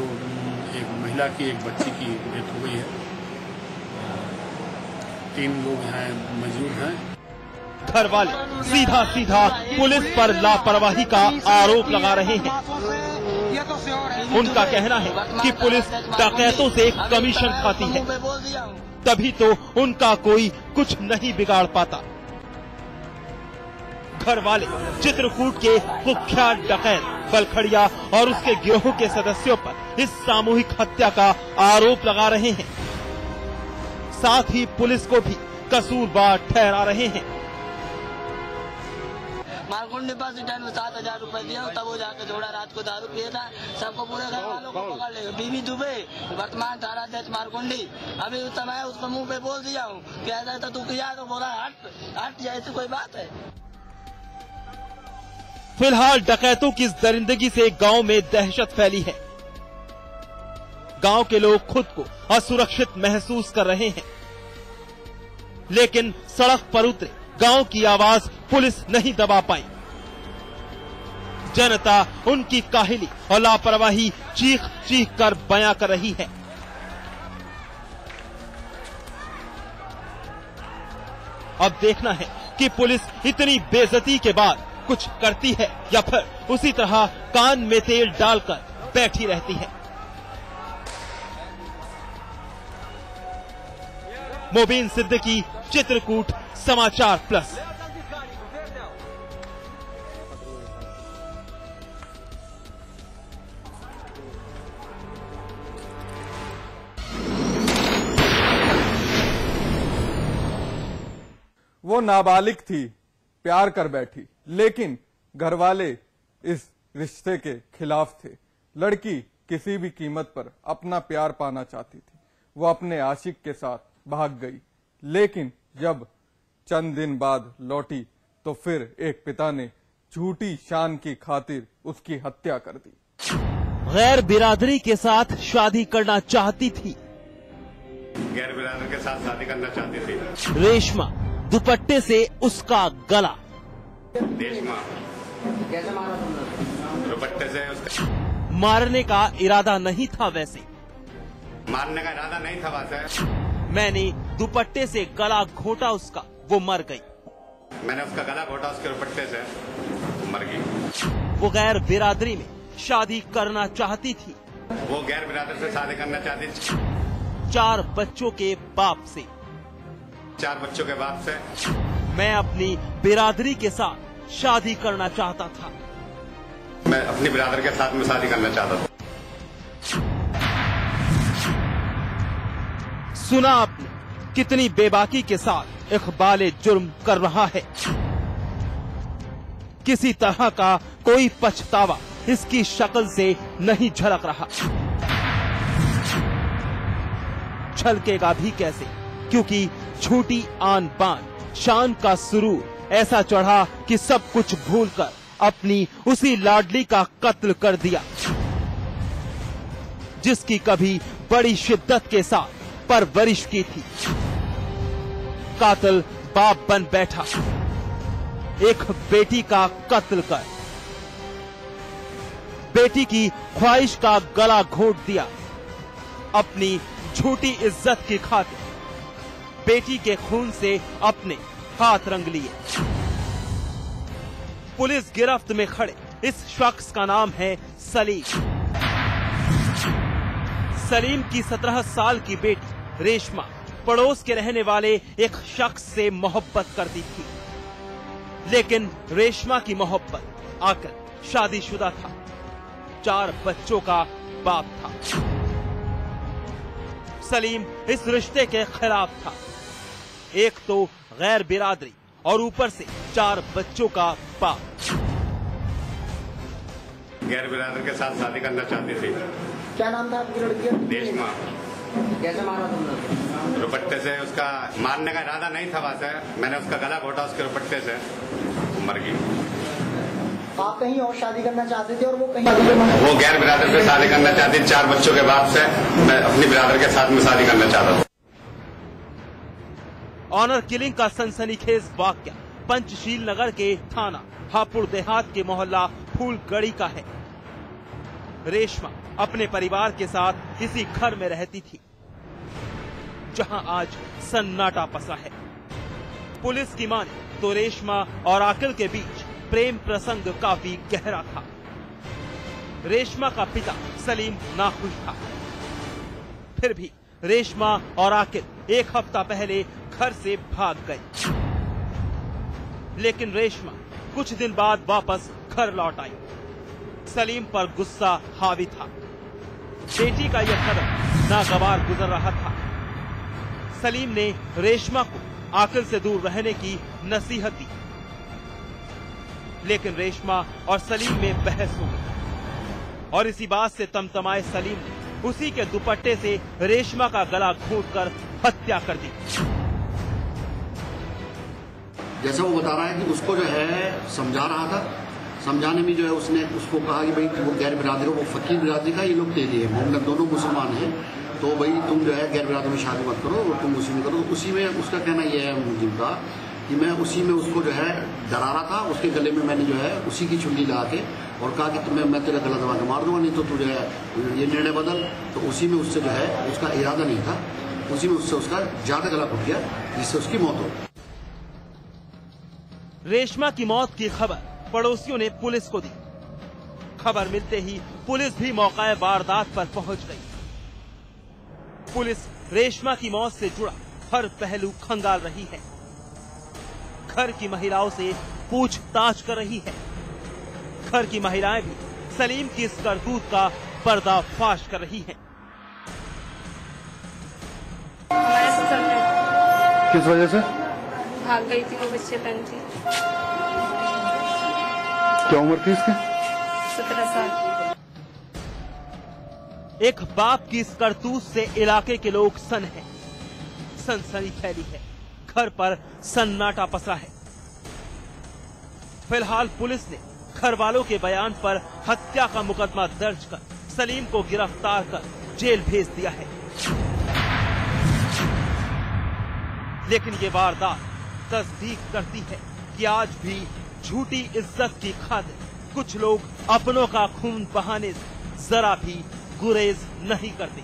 तो एक महिला की एक बच्ची की डेथ हो गई है। 3 लोग यहाँ मौजूद हैं। घर वाले सीधा सीधा पुलिस पर लापरवाही का आरोप लगा रहे हैं। उनका कहना है कि पुलिस डकैतों से कमीशन खाती है, तभी तो उनका कोई कुछ नहीं बिगाड़ पाता। घर वाले चित्रकूट के कुख्यात डकैत बलखड़िया और उसके गिरोह के सदस्यों पर इस सामूहिक हत्या का आरोप लगा रहे हैं। साथ ही पुलिस को भी कसूरवार ठहरा रहे हैं। मारकुंडी बस स्टैंड में 7,000 रुपए दिया, तब वो जाके जोड़ा रात को दारू पिए था। सबको पूरे घर वालों को पकड़ ले। बीबी दुबे वर्तमान थानाध्यक्ष मारकुंडी, अभी उस समय उसको मुंह पे बोल दिया हूँ कि ऐसा तो तू किया, तो बोला हट ऐसी कोई बात है। फिलहाल डकैतों की इस दरिंदगी से गांव में दहशत फैली है। गांव के लोग खुद को असुरक्षित महसूस कर रहे हैं, लेकिन सड़क पर उतरे गांव की आवाज पुलिस नहीं दबा पाई। जनता उनकी काहिली और लापरवाही चीख चीख कर बयां कर रही है। अब देखना है कि पुलिस इतनी बेइज्जती के बाद कुछ करती है या फिर उसी तरह कान में तेल डालकर बैठी रहती है। मोबीन सिद्दीकी, चित्रकूट समाचार प्लस। वो नाबालिग थी, प्यार कर बैठी, लेकिन घरवाले इस रिश्ते के खिलाफ थे। लड़की किसी भी कीमत पर अपना प्यार पाना चाहती थी। वो अपने आशिक के साथ भाग गई, लेकिन जब चंद दिन बाद लौटी तो फिर एक पिता ने झूठी शान की खातिर उसकी हत्या कर दी। गैर बिरादरी के साथ शादी करना चाहती थी। गैर बिरादर के साथ शादी करना चाहती थी। रेशमा, दुपट्टे से उसका गला। रेशमा, कैसे मारा तुमने? दुपट्टे से उसका। मारने का इरादा नहीं था, वैसे मारने का इरादा नहीं था वैसे। मैंने दुपट्टे से गला घोटा उसका, वो मर गई। मैंने उसका गला घोटा उसके दुपट्टे से, मर गई। वो गैर बिरादरी में शादी करना चाहती थी। वो गैर बिरादर से शादी करना चाहती थी। 4 बच्चों के बाप से। 4 बच्चों के बाप से। मैं अपनी बिरादरी के साथ शादी करना चाहता था। मैं अपनी बिरादर के साथ में शादी करना चाहता था। सुना आपने कितनी बेबाकी के साथ इकबाल जुर्म कर रहा है। किसी तरह का कोई पछतावा इसकी शक्ल से नहीं झलक रहा। झलकेगा भी कैसे, क्योंकि झूठी आन बान शान का सुरूर ऐसा चढ़ा कि सब कुछ भूलकर अपनी उसी लाडली का कत्ल कर दिया, जिसकी कभी बड़ी शिद्दत के साथ परवरिश की थी। कातिल बाप बन बैठा, एक बेटी का कत्ल कर बेटी की ख्वाहिश का गला घोंट दिया। अपनी झूठी इज्जत की खातिर बेटी के खून से अपने हाथ रंग लिए। पुलिस गिरफ्त में खड़े इस शख्स का नाम है सलीम। सलीम की 17 साल की बेटी रेशमा पड़ोस के रहने वाले एक शख्स से मोहब्बत करती थी, लेकिन रेशमा की मोहब्बत आकर शादीशुदा था, 4 बच्चों का बाप था। सलीम इस रिश्ते के खिलाफ था। एक तो गैर बिरादरी और ऊपर से 4 बच्चों का बाप। गैर बिरादर के साथ शादी करना चाहती थी। क्या नाम था आपकी लड़की का? रेशमा। कैसे मारा तुमने? दुपट्टे से। उसका मारने का इरादा नहीं था वैसे। मैंने उसका गला घोटा उसके दुपट्टे से, मर गई। आप कहीं और शादी करना चाहते थे और वो कहीं? वो गैर बिरादर से शादी करना चाहती थी, 4 बच्चों के बाप से। मैं अपनी बिरादर के साथ में शादी करना चाहता था। ऑनर किलिंग का सनसनीखेज वाकया पंचशील नगर के थाना हापुड़ देहात के मोहल्ला फूलगढ़ी का है। रेशमा अपने परिवार के साथ इसी घर में रहती थी, जहां आज सन्नाटा पसा है। पुलिस की माने तो रेशमा और आकिल के बीच प्रेम प्रसंग काफी गहरा था। रेशमा का पिता सलीम नाखुश था। फिर भी रेशमा और आकिल एक हफ्ता पहले घर से भाग गए, लेकिन रेशमा कुछ दिन बाद वापस घर लौट आई। सलीम पर गुस्सा हावी था। बेटी का यह कदम नागवार गुजर रहा था। सलीम ने रेशमा को आकिल से दूर रहने की नसीहत दी, लेकिन रेशमा और सलीम में बहस हो गई और इसी बात से तमतमाए सलीम ने उसी के दुपट्टे से रेशमा का गला घोंटकर हत्या कर दी। जैसा वो बता रहा है कि उसको जो है समझा रहा था, समझाने में जो है उसने उसको कहा कि भाई वो गैर बिरादर हो, वो फकीर बिरादरी का, ये लोग तेजी है, मोहम्मद दोनों मुसलमान हैं, तो भाई तुम जो है गैर बिरादर में शादी मत करो और तुम उसी में करो। तो उसी में उसका कहना यह है मुझे का कि मैं उसी में उसको जो है डरा रहा था। उसके गले में मैंने जो है उसी की चुंडी लगा के और कहा कि तुम्हें मैं तेरा गला दबा के मार दूंगा, नहीं तो तू जो है ये निर्णय बदल। तो उसी में उससे जो है उसका इरादा नहीं था, उसी में उससे उसका ज्यादा गला घुट गया जिससे उसकी मौत हो। रेशमा की मौत की खबर पड़ोसियों ने पुलिस को दी। खबर मिलते ही पुलिस भी मौका वारदात पर पहुंच गई। पुलिस रेशमा की मौत से जुड़ा हर पहलू खंगाल रही है। घर की महिलाओं से पूछताछ कर रही है। घर की महिलाएं भी सलीम की इस करतूत का पर्दाफाश कर रही हैं। हमारे ससुर ने किस वजह से भाग गई थी, वो बच्चे पहन थी। क्या उम्र थी इसकी? 17 साल। एक बाप की इस करतूत से इलाके के लोग सन हैं। सनसनी फैली है, घर पर सन्नाटा पसरा है। फिलहाल पुलिस ने घर वालों के बयान पर हत्या का मुकदमा दर्ज कर सलीम को गिरफ्तार कर जेल भेज दिया है। लेकिन ये वारदात तस्दीक करती है कि आज भी झूठी इज्जत की खातिर कुछ लोग अपनों का खून बहाने से जरा भी गुरेज नहीं करते।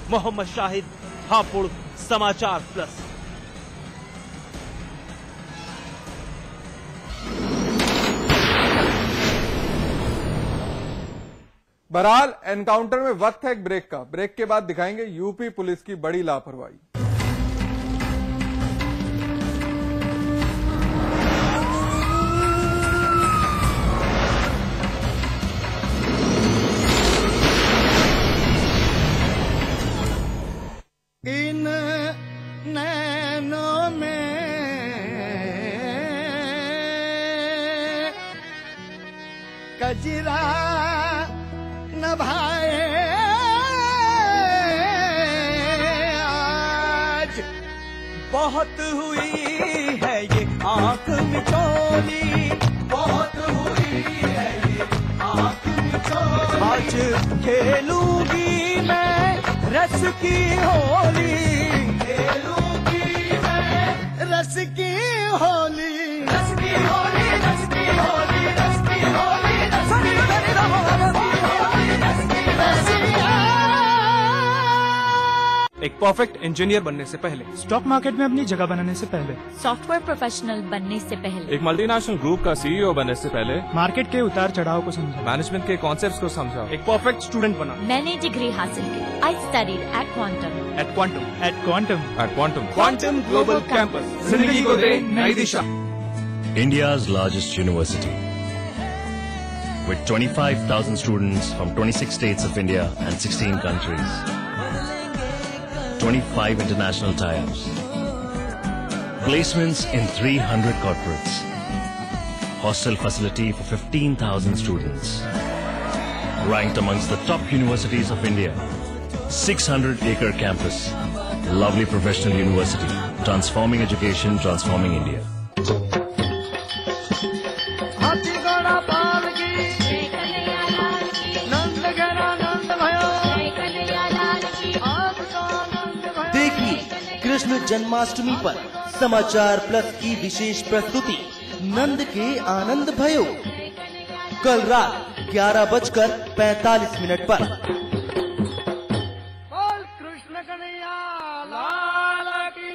मोहम्मद शाहिद, हापुड़, समाचार प्लस। बहरहाल एनकाउंटर में वक्त है एक ब्रेक का। ब्रेक के बाद दिखाएंगे यूपी पुलिस की बड़ी लापरवाही। इन नैनों में कजरा नभाए आज बहुत हुई है ये आंख मिचौली, बहुत हुई है ये आंख मिचौली। आज खेलूंगी मैं रस की होली, खेलूंगी मैं रस की होली, रस की होली, रस की होली, रस की होली, रस की एक परफेक्ट इंजीनियर बनने से पहले, स्टॉक मार्केट में अपनी जगह बनाने से पहले, सॉफ्टवेयर प्रोफेशनल बनने से पहले, एक मल्टीनेशनल ग्रुप का सीईओ बनने से पहले मार्केट के उतार चढ़ाव को समझा, मैनेजमेंट के कॉन्सेप्ट्स को समझा, एक परफेक्ट स्टूडेंट बना। मैंने डिग्री हासिल की। I studied at Quantum, at Quantum, at Quantum, at Quantum, Quantum Global Campus. जिंदगी को दे नई दिशा। India's largest university, with 25,000 students from 26 states of India and 16 countries. 25 international tie-ups, placements in 300 corporates, hostel facility for 15,000 students, ranked amongst the top universities of India, 600-acre campus, lovely professional university, transforming education, transforming India. Krishna Janmashtami पर समाचार plus की विशेष प्रस्तुति नंद के आनंद भयो। कल रात 11:45 पर। कृष्ण कन्हैया लाल की।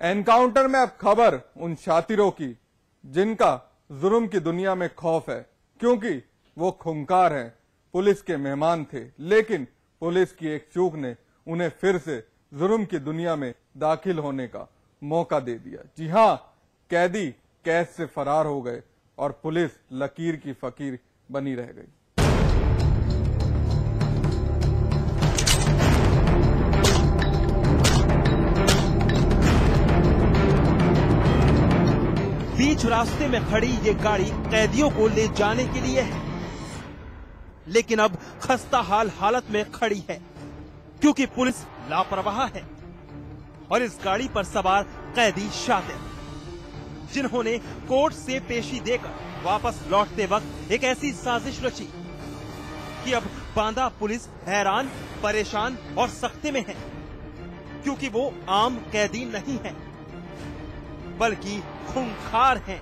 एनकाउंटर में अब खबर उन शातिरों की जिनका जुर्म की दुनिया में खौफ है, क्योंकि वो खूंखार हैं, पुलिस के मेहमान थे, लेकिन पुलिस की एक चूक ने उन्हें फिर से जुर्म की दुनिया में दाखिल होने का मौका दे दिया। जी हां, कैदी कैद से फरार हो गए और पुलिस लकीर की फकीर बनी रह गई। बीच रास्ते में खड़ी ये गाड़ी कैदियों को ले जाने के लिए है, लेकिन अब खस्ता हाल हालत में खड़ी है क्योंकि पुलिस लापरवाह है और इस गाड़ी पर सवार कैदी शातिर, जिन्होंने कोर्ट से पेशी देकर वापस लौटते वक्त एक ऐसी साजिश रची कि अब बांदा पुलिस हैरान, परेशान और सख्ते में है, क्योंकि वो आम कैदी नहीं है बल्कि खूंखार हैं।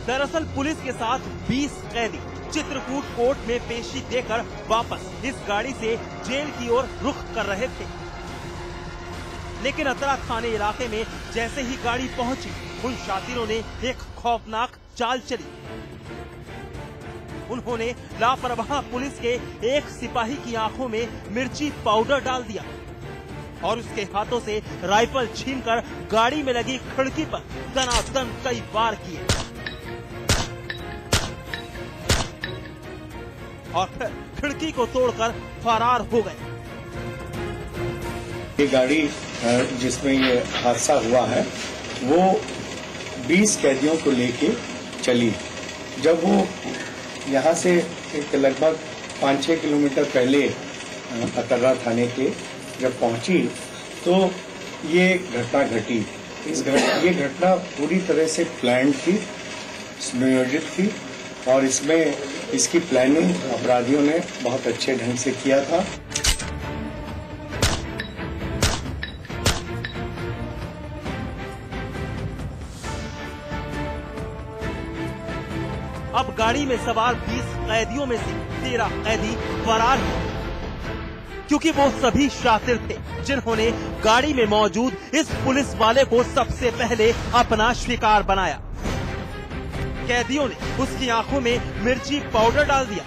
दरअसल पुलिस के साथ 20 कैदी चित्रकूट कोर्ट में पेशी देकर वापस इस गाड़ी से जेल की ओर रुख कर रहे थे, लेकिन अतरा थाने इलाके में जैसे ही गाड़ी पहुंची, उन शातिरों ने एक खौफनाक चाल चली। उन्होंने लापरवाह पुलिस के एक सिपाही की आंखों में मिर्ची पाउडर डाल दिया और उसके हाथों से राइफल छीनकर गाड़ी में लगी खिड़की पर दनादन कई वार किए और फिर खिड़की को तोड़कर फरार हो गए। ये गाड़ी जिसमें ये हादसा हुआ है वो 20 कैदियों को लेके चली। जब वो यहाँ से एक लगभग 5-6 किलोमीटर पहले अतरा थाने के जब पहुंची तो ये घटना घटी। ये घटना पूरी तरह से प्लान थी, नियोजित थी और इसमें इसकी प्लानिंग अपराधियों ने बहुत अच्छे ढंग से किया था। अब गाड़ी में सवार 20 कैदियों में से 13 कैदी फरार हैं, क्योंकि वो सभी शातिर थे जिन्होंने गाड़ी में मौजूद इस पुलिस वाले को सबसे पहले अपना शिकार बनाया। कैदियों ने उसकी आंखों में मिर्ची पाउडर डाल दिया।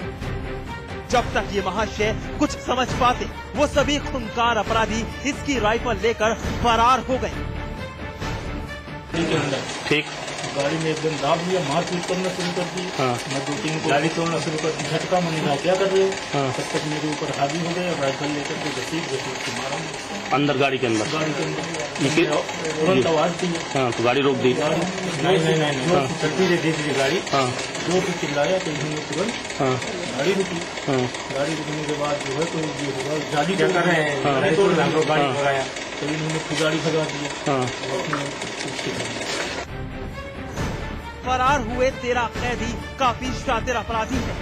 जब तक ये महाशय कुछ समझ पाते, वो सभी खूंखार अपराधी इसकी राइफल लेकर फरार हो गए। ठीक, गाड़ी में एकदम दाब लिया, मारपीट करना शुरू कर दी। मैं 2-3 को गाड़ी तोड़ना शुरू कर दी। झटका मैंने कहा क्या कर रहे हो? तब तक मेरे ऊपर हावी हो गए, राइफल लेकर के घसीट के मारा अंदर गाड़ी के अंदर तुरंत आवाज दी। तो गाड़ी रोक दी? नहीं, चलती दे दी गाड़ी। जोर से चिल्लाया तो इन्होंने तुरंत गाड़ी रुकी। गाड़ी रुकने के बाद जो है तो गाड़ी क्या कर रहे हैं, गाड़ी भगाया तो इन्होंने गाड़ी भगा दी। फरार हुए 13 कैदी काफी शातिर अपराधी हैं।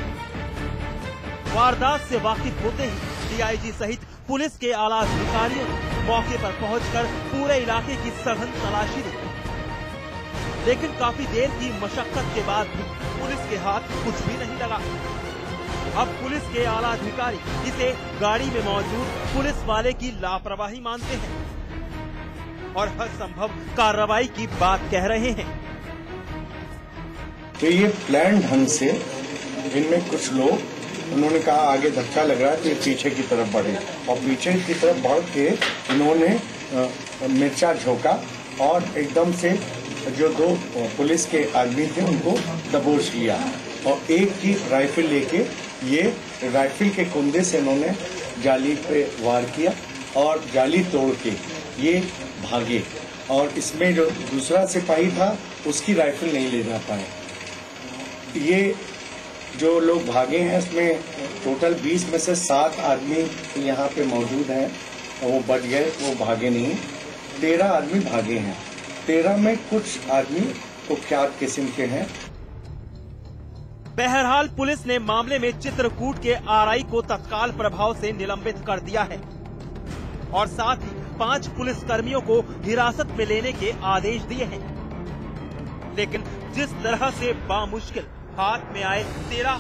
वारदात से वाकिफ होते ही डीआईजी सहित पुलिस के आला अधिकारियों ने मौके पर पहुंचकर पूरे इलाके की सघन तलाशी ली, लेकिन काफी देर की मशक्कत के बाद भी पुलिस के हाथ कुछ भी नहीं लगा। अब पुलिस के आला अधिकारी इसे गाड़ी में मौजूद पुलिस वाले की लापरवाही मानते हैं और हर संभव कार्रवाई की बात कह रहे हैं। तो ये प्लान ढंग से इनमें कुछ लोग उन्होंने कहा आगे धक्का लग रहा है तो ये पीछे की तरफ बढ़े और पीछे की तरफ बढ़ के इन्होंने मिर्चा झोंका और एकदम से जो 2 पुलिस के आदमी थे उनको दबोच लिया और एक की राइफल लेके ये राइफल के कुंदे से इन्होंने जाली पे वार किया और जाली तोड़ के ये भागे और इसमें जो दूसरा सिपाही था उसकी राइफल नहीं ले जा पाए। ये जो लोग भागे हैं इसमें टोटल 20 में से 7 आदमी यहाँ पे मौजूद हैं, वो बच गए, वो भागे नहीं। 13 आदमी भागे हैं। 13 में कुछ आदमी कुख्यात किस्म के हैं। बहरहाल पुलिस ने मामले में चित्रकूट के आरआई को तत्काल प्रभाव से निलंबित कर दिया है और साथ ही 5 पुलिसकर्मियों को हिरासत में लेने के आदेश दिए हैं। लेकिन जिस तरह से बामुश्किल हाथ में आए 13